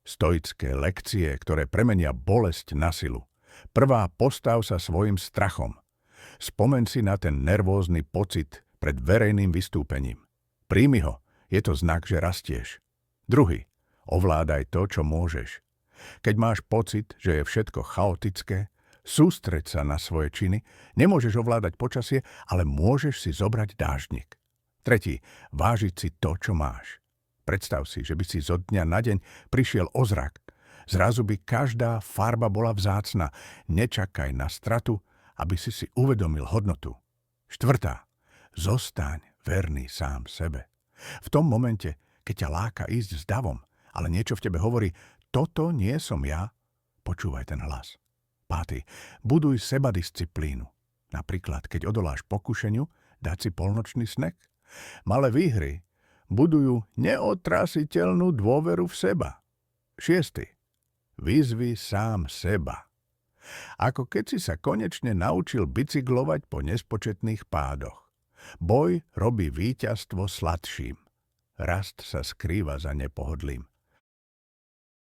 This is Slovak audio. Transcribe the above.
Stoické lekcie, ktoré premenia bolesť na silu. Prvá, postav sa svojim strachom. Spomeň si na ten nervózny pocit pred verejným vystúpením. Príjmi ho, je to znak, že rastieš. Druhý, ovládaj to, čo môžeš. Keď máš pocit, že je všetko chaotické, sústreď sa na svoje činy, nemôžeš ovládať počasie, ale môžeš si zobrať dážnik. Tretí, vážiť si to, čo máš. Predstav si, že by si zo dňa na deň prišiel o zrak. Zrazu by každá farba bola vzácna. Nečakaj na stratu, aby si uvedomil hodnotu. Štvrtá, zostaň verný sám sebe. V tom momente, keď ťa láka ísť s davom, ale niečo v tebe hovorí, toto nie som ja, počúvaj ten hlas. Pátý, buduj sebadisciplínu. Napríklad, keď odoláš pokušeniu, dať si polnočný snack. Malé výhry budujú neotrasiteľnú dôveru v seba. Šiesty, vyzvi sám seba. Ako keď si sa konečne naučil bicyklovať po nespočetných pádoch. Boj robí víťazstvo sladším. Rast sa skrýva za nepohodlím.